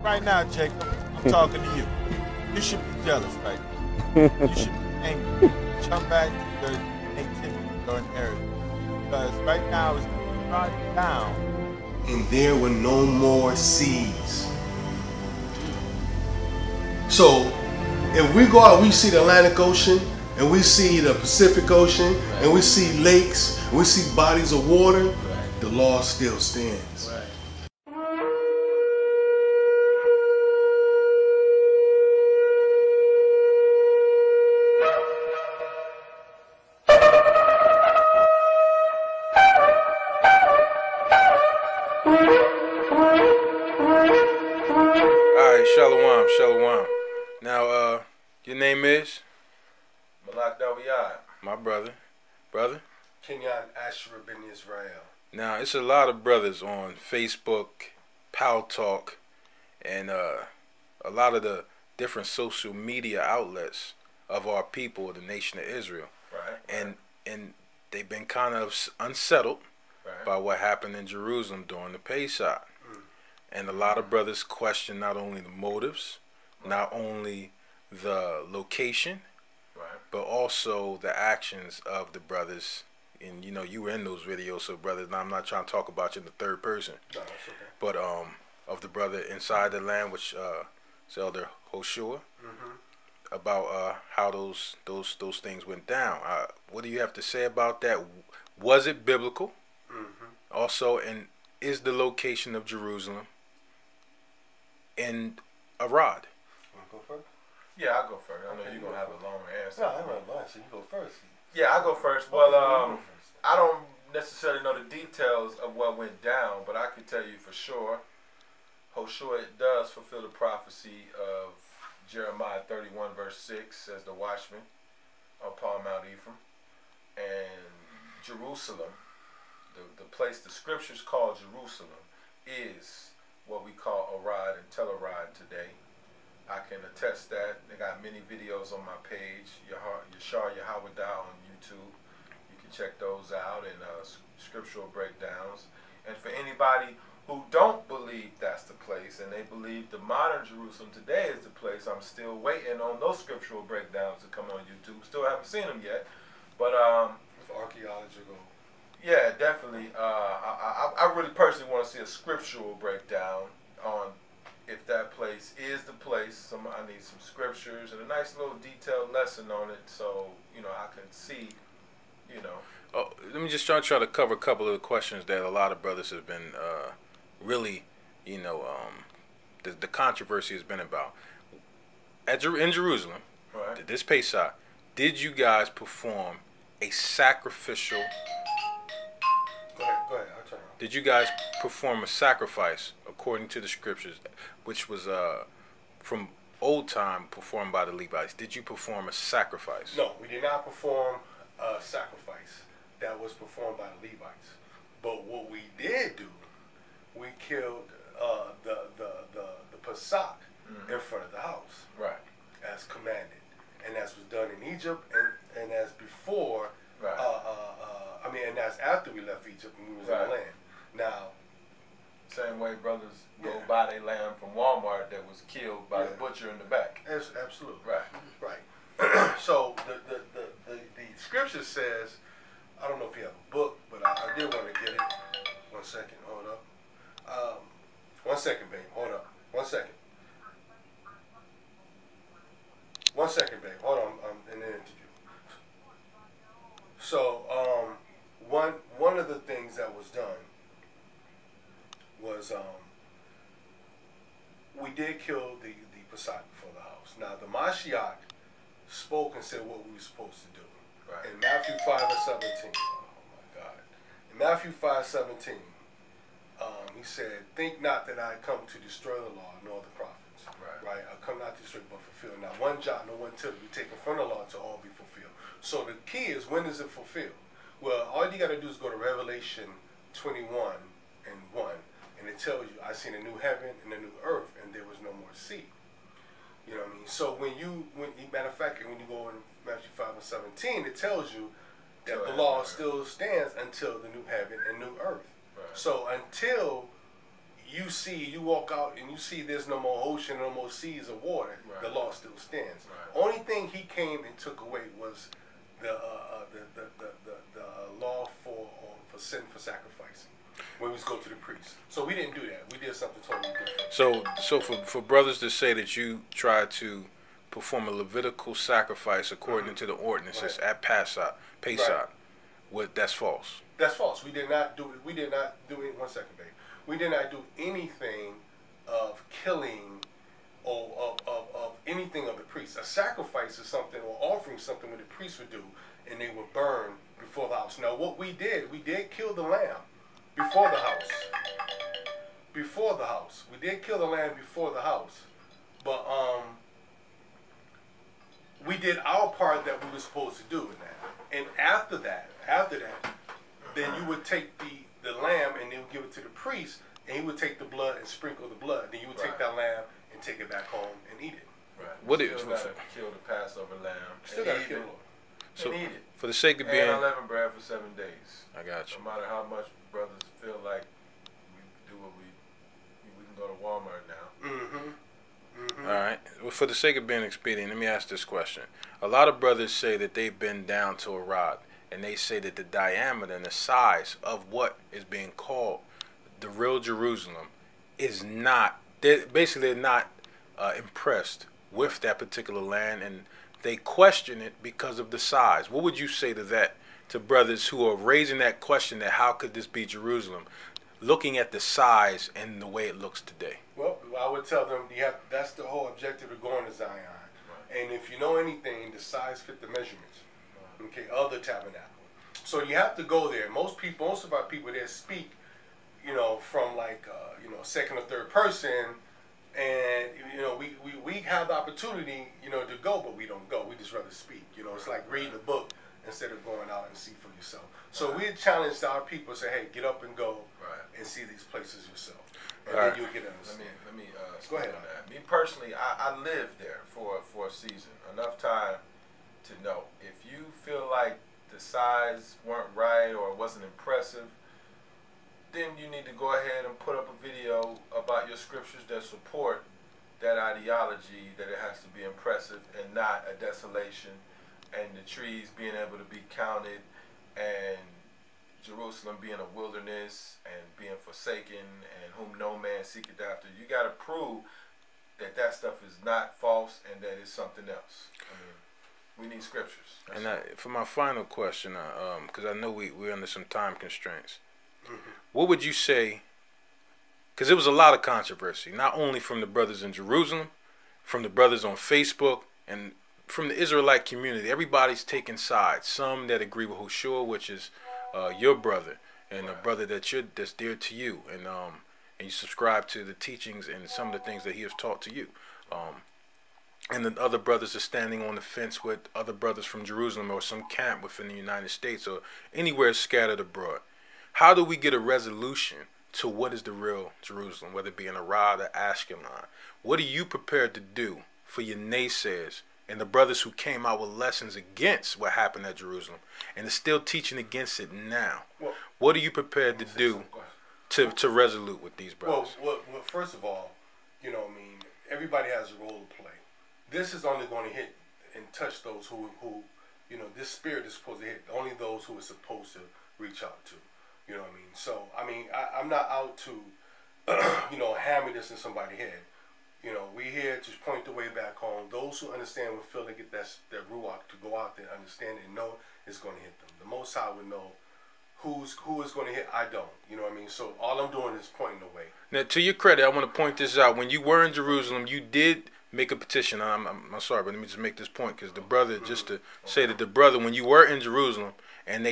right now, Jacob, I'm talking to you. You should be jealous right now. You should be angry. Come back to your nativity, your inheritance. Because right now it's right down. And there were no more seas. So, if we go out, we see the Atlantic Ocean, and we see the Pacific Ocean, right, and we see lakes, and we see bodies of water, right, the law still stands. Right. Shalom. Now, your name is? Dawayad. My brother. Brother? Kenyon, Ashira bin Israel. Now, it's a lot of brothers on Facebook, Pal Talk, and a lot of the different social media outlets of our people, the nation of Israel. Right. And they've been kind of unsettled, right, by what happened in Jerusalem during the Pasch. And a lot of brothers question not only the motives, right, not only the location, right, but also the actions of the brothers. And you know, you were in those videos, so brothers, and I'm not trying to talk about you in the third person. No, that's okay. But of the brother inside the land, which is Elder Hoshua, about how those things went down. What do you have to say about that? Was it biblical? Also, and is the location of Jerusalem in Arad? Want to go first? Yeah, I'll go first. I know you're going to have a long answer. No, I know mine, so you go first. Yeah, I'll go first. Well, I don't necessarily know the details of what went down, but I can tell you for sure, Hoshua does fulfill the prophecy of Jeremiah 31 verse 6 as the watchman upon Mount Ephraim. And Jerusalem, the place the scriptures call Jerusalem, is what we call Arad and Tel Arad today. I can attest that. They got many videos on my page, Yahadah on YouTube. You can check those out, and scriptural breakdowns. And for anybody who don't believe that's the place, and they believe the modern Jerusalem today is the place, I'm still waiting on those scriptural breakdowns to come on YouTube. Still haven't seen them yet, but Archaeological. yeah, definitely. I really personally want to see a scriptural breakdown on if that place is the place. I need some scriptures and a nice little detailed lesson on it, so you know I can see, you know. Oh, let me just try to cover a couple of the questions that a lot of brothers have been really, you know, the controversy has been about. In Jerusalem, Right. this Pasch, did you guys perform a sacrificial? Go ahead, I'll turn around. Did you guys perform a sacrifice according to the scriptures, which was from old time performed by the Levites? Did you perform a sacrifice? No, we did not perform a sacrifice that was performed by the Levites. But what we did do, we killed the Pasch in front of the house, Right. as commanded, and as was done in Egypt, and as before. Right. And that's after we left Egypt and we was in Right. the land. Now, Same way brothers go Yeah. buy their lamb from Walmart that was killed by the Yeah. butcher in the back. absolutely. Right. So the scripture says, I don't know if you have a book, but I did want to get it. 1 second, hold up. 1 second, babe, hold up. 1 second. 1 second, babe, hold on. I'm in the interview. So one of the things that was done was we did kill the Pasch before the house. Now the Mashiach spoke and said what we were supposed to do. Right. In Matthew 5:17. Oh my God. In Matthew 5:17, he said, "Think not that I come to destroy the law nor the prophets." Right. I come not to destroy but fulfill. Now one jot nor one tittle be taken from the law to all be fulfilled. So the key is, when is it fulfilled? Well, all you got to do is go to Revelation 21:1, and it tells you, "I seen a new heaven and a new earth, and there was no more sea." You know what I mean? So matter of fact, when you go in Matthew 5:17, it tells you that the law still stands until the new heaven and new earth. Right. So until you walk out and you see there's no more ocean, no more seas of water, Right. the law still stands. Right. Only thing he came and took away was the law for sin for sacrificing when we go to the priest. So we didn't do that. We did something totally different. So for brothers to say that you try to perform a Levitical sacrifice according to the ordinances Right. at Pesach, Right. that's false. That's false. We did not do it. We did not do it. 1 second, babe. We did not do anything of killing or of anything of the priest. A sacrifice is something, or offering something what the priest would do, and they would burn before the house. Now, what we did kill the lamb before the house. Before the house. We did kill the lamb before the house. But we did our part that we were supposed to do in that. And after that, then you would take the lamb and then give it to the priest, and he would take the blood and sprinkle the blood. Then you would take Right. that lamb and take it back home and eat it. Right. What Still is- gotta kill the Passover lamb. Still and got to eat kill it. it. So And eat it. for the sake of And being, unleavened bread for 7 days. I got you. No matter how much brothers feel like we do what we can go to Walmart now. Mm-hmm. All right. Well, for the sake of being expedient, let me ask this question. A lot of brothers say that they've been down to Arad, and they say that the diameter and the size of what is being called the real Jerusalem is not, they're basically not impressed with that particular land, and they question it because of the size. What would you say to that, to brothers who are raising that question that how could this be Jerusalem, looking at the size and the way it looks today? Well, I would tell them that's the whole objective of going to Zion. Right. And if you know anything, the size fit the measurements, okay, of the tabernacle. So you have to go there. Most of our people there speak, from like, second or third person, and we have the opportunity, to go, but we don't go. We just rather speak. It's like reading a book instead of going out and see for yourself. So we challenge our people, say, hey, get up and go and see these places yourself, and then you'll get an understanding. Let me Go ahead. on that. Me personally, I lived there for a season, enough time to know. If you feel like the size weren't right or it wasn't impressive, then you need to go ahead and put up a video about your scriptures that support that ideology, that it has to be impressive and not a desolation, and the trees being able to be counted, and Jerusalem being a wilderness and being forsaken, and whom no man seeketh after. You got to prove that stuff is not false and that it's something else. We need scriptures. And for my final question, because I know we're under some time constraints, what would you say? Because there was a lot of controversy, not only from the brothers in Jerusalem, from the brothers on Facebook, and from the Israelite community. Everybody's taking sides. Some that agree with Hoshua, which is your brother, and a brother that's dear to you, and you subscribe to the teachings and some of the things that he has taught to you. And the other brothers are standing on the fence with other brothers from Jerusalem or some camp within the United States or anywhere scattered abroad. How do we get a resolution to what is the real Jerusalem, whether it be in Arad or Ashkelon? What are you prepared to do for your naysayers and the brothers who came out with lessons against what happened at Jerusalem and are still teaching against it now? Well, what are you prepared to do to resolute with these brothers? Well, first of all, everybody has a role to play. This is only going to hit and touch those who this spirit is supposed to hit. Only those who are supposed to reach out to. You know what I mean? So, I'm not out to, hammer this in somebody's head. We here to point the way back home. Those who understand will feel they get that ruach to go out there, understand it, and know it's going to hit them. The Most High would know who is going to hit. I don't. You know what I mean? So all I'm doing is pointing the way. Now, to your credit, I want to point this out. When you were in Jerusalem, you did make a petition. I'm sorry, but let me just make this point because the brother, just to say that the brother, when you were in Jerusalem, and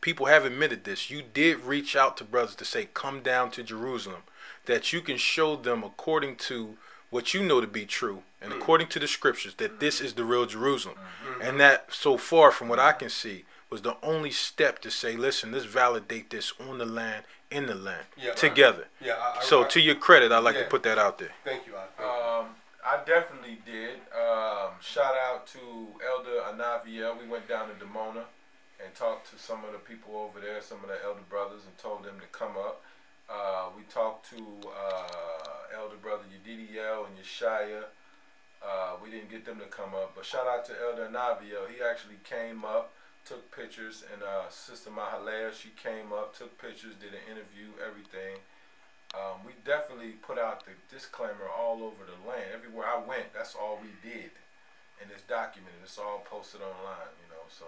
people have admitted this, you did reach out to brothers to say, come down to Jerusalem, that you can show them according to what you know to be true and according to the scriptures that this is the real Jerusalem. And that, so far from what I can see, was the only step to say, listen, let's validate this on the land, in the land, together. So to your credit, I'd like to put that out there. Thank you. I definitely did. Shout out to Elder Anavia. We went down to Dimona and talked to some of the people over there, some of the elder brothers, and told them to come up. We talked to Elder Brother Yedidiel and Yeshaya. We didn't get them to come up, but shout out to Elder Navio. He actually came up, took pictures, and Sister Mahalea, she came up, took pictures, did an interview, everything. We definitely put out the disclaimer all over the land. Everywhere I went, that's all we did. And it's documented. It's all posted online, you know. So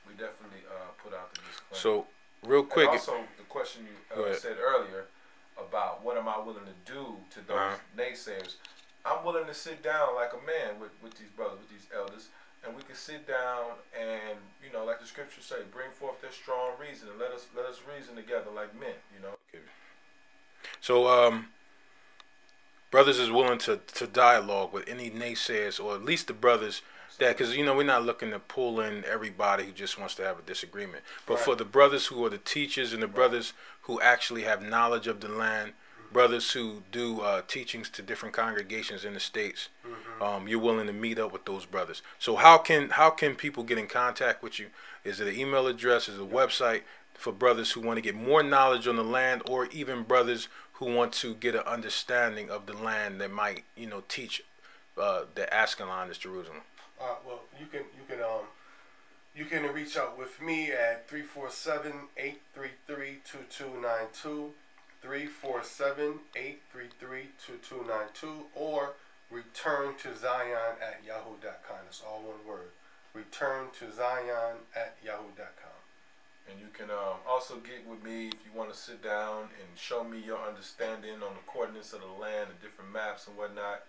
we definitely put out the disclaimer. So, real quick. And also, the question you said earlier about what am I willing to do to those naysayers. I'm willing to sit down like a man with these brothers, with these elders, and we can sit down and, you know, like the scriptures say, bring forth their strong reason and let us reason together like men, you know. Okay. So, brothers is willing to dialogue with any naysayers, or at least the brothers that, because, you know, we're not looking to pull in everybody who just wants to have a disagreement. But for the brothers who are the teachers and the brothers who actually have knowledge of the land, brothers who do teachings to different congregations in the States, you're willing to meet up with those brothers. So how can people get in contact with you? Is it an email address? Is it a website for brothers who want to get more knowledge on the land, or even brothers who want to get an understanding of the land that might, you know, teach the Ashkelon is Jerusalem? Well, you can reach out with me at 347-833-2292. 347-833-2292, or returntozion@yahoo.com. It's all one word. returntozion@yahoo.com. And you can also get with me if you want to sit down and show me your understanding on the coordinates of the land and different maps and whatnot.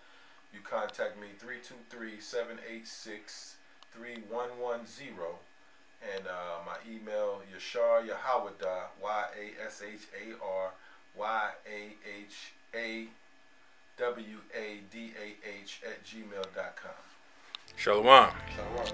You contact me 323-786-3110, and my email Yahadah, YASHARYAHAWADAH @gmail.com. Shalom. Shalom.